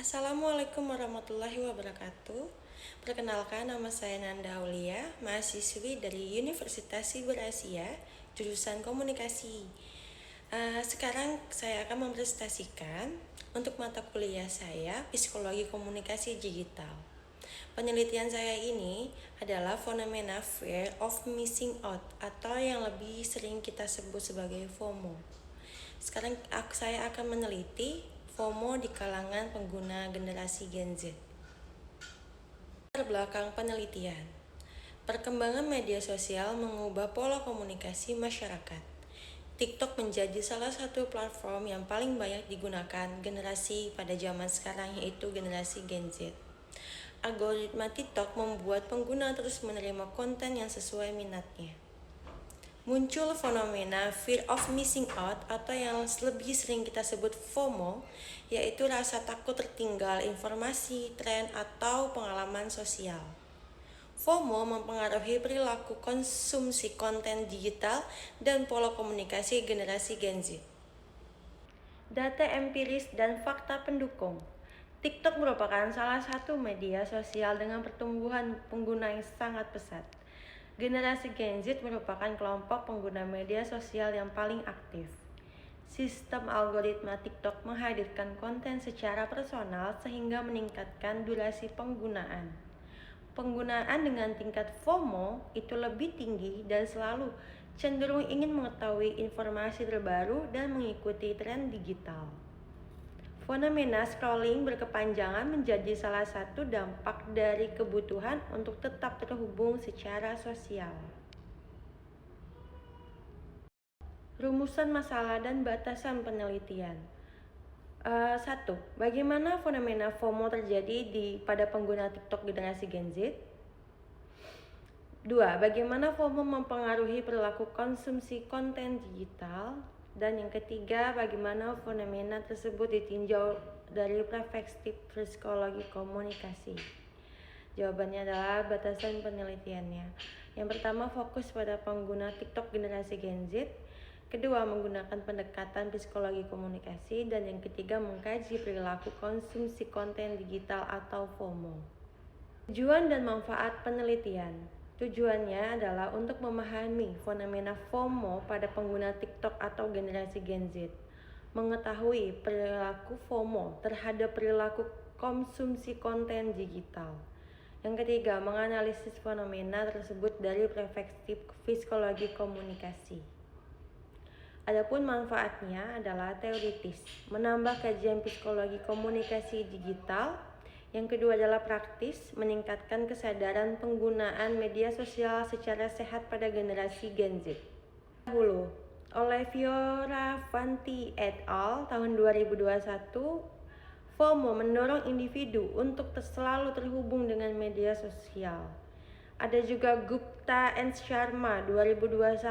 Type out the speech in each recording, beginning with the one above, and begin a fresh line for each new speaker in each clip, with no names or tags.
Assalamualaikum warahmatullahi wabarakatuh. Perkenalkan, nama saya Nanda Aulia, mahasiswi dari Universitas Siber Asia, jurusan komunikasi. Sekarang saya akan mempresentasikan untuk mata kuliah saya, Psikologi Komunikasi Digital. Penelitian saya ini adalah fenomena Fear of Missing Out atau yang lebih sering kita sebut sebagai FOMO. Sekarang saya akan meneliti FOMO di kalangan pengguna generasi Gen Z. Terbelakang penelitian, perkembangan media sosial mengubah pola komunikasi masyarakat. TikTok menjadi salah satu platform yang paling banyak digunakan generasi pada zaman sekarang, yaitu generasi Gen Z. Algoritma TikTok membuat pengguna terus menerima konten yang sesuai minatnya. Muncul fenomena fear of missing out atau yang lebih sering kita sebut FOMO, yaitu rasa takut tertinggal informasi, tren, atau pengalaman sosial. FOMO mempengaruhi perilaku konsumsi konten digital dan pola komunikasi generasi Gen Z. Data empiris dan fakta pendukung. TikTok merupakan salah satu media sosial dengan pertumbuhan pengguna yang sangat pesat. Generasi Gen Z merupakan kelompok pengguna media sosial yang paling aktif. Sistem algoritma TikTok menghadirkan konten secara personal sehingga meningkatkan durasi penggunaan. Penggunaan dengan tingkat FOMO itu lebih tinggi dan selalu cenderung ingin mengetahui informasi terbaru dan mengikuti tren digital. Fenomena scrolling berkepanjangan menjadi salah satu dampak dari kebutuhan untuk tetap terhubung secara sosial. Rumusan masalah dan batasan penelitian. 1. Bagaimana fenomena FOMO terjadi pada pengguna TikTok generasi Gen Z? 2. Bagaimana FOMO mempengaruhi perilaku konsumsi konten digital? Dan yang ketiga, bagaimana fenomena tersebut ditinjau dari perspektif psikologi komunikasi? Jawabannya adalah batasan penelitiannya. Yang pertama, fokus pada pengguna TikTok generasi Gen Z. Kedua, menggunakan pendekatan psikologi komunikasi. Dan yang ketiga, mengkaji perilaku konsumsi konten digital atau FOMO. Tujuan dan manfaat penelitian. Tujuannya adalah untuk memahami fenomena FOMO pada pengguna TikTok atau generasi Gen Z, mengetahui perilaku FOMO terhadap perilaku konsumsi konten digital. Yang ketiga, menganalisis fenomena tersebut dari perspektif psikologi komunikasi. Adapun manfaatnya adalah teoritis, menambah kajian psikologi komunikasi digital. Yang kedua adalah praktis, meningkatkan kesadaran penggunaan media sosial secara sehat pada generasi Gen Z. Dahulu, oleh Fioravanti et al. Tahun 2021, FOMO mendorong individu untuk selalu terhubung dengan media sosial. Ada juga Gupta and Sharma 2021.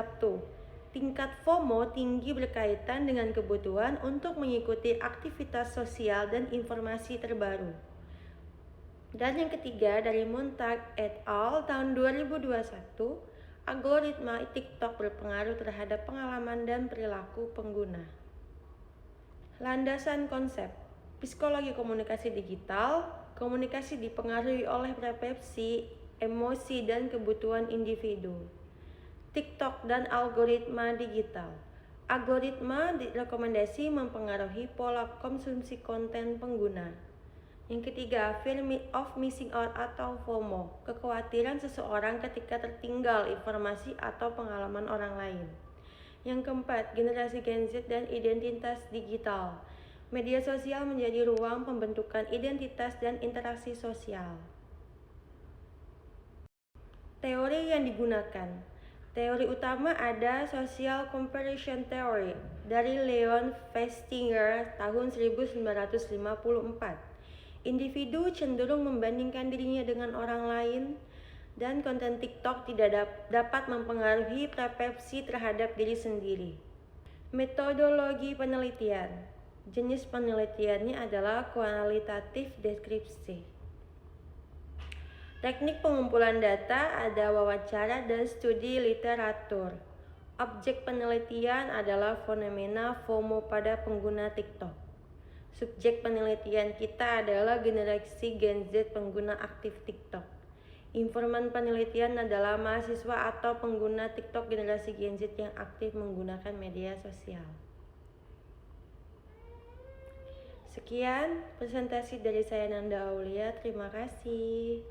Tingkat FOMO tinggi berkaitan dengan kebutuhan untuk mengikuti aktivitas sosial dan informasi terbaru. Dan yang ketiga dari Montag et al. Tahun 2021, algoritma TikTok berpengaruh terhadap pengalaman dan perilaku pengguna. Landasan konsep psikologi komunikasi digital. Komunikasi dipengaruhi oleh persepsi, emosi, dan kebutuhan individu. TikTok dan algoritma digital. Algoritma rekomendasi mempengaruhi pola konsumsi konten pengguna. Yang ketiga, fear of missing out atau FOMO, kekhawatiran seseorang ketika tertinggal informasi atau pengalaman orang lain. Yang keempat, generasi Gen Z dan identitas digital. Media sosial menjadi ruang pembentukan identitas dan interaksi sosial. Teori yang digunakan. Teori utama ada Social Comparison Theory dari Leon Festinger tahun 1954. Individu cenderung membandingkan dirinya dengan orang lain, dan konten TikTok tidak dapat mempengaruhi persepsi terhadap diri sendiri. Metodologi penelitian. Jenis penelitiannya adalah kualitatif deskripsi. Teknik pengumpulan data ada wawancara dan studi literatur. Objek penelitian adalah fenomena FOMO pada pengguna TikTok. Subjek penelitian kita adalah generasi Gen Z pengguna aktif TikTok. Informan penelitian adalah mahasiswa atau pengguna TikTok generasi Gen Z yang aktif menggunakan media sosial. Sekian presentasi dari saya Nanda Aulia. Terima kasih.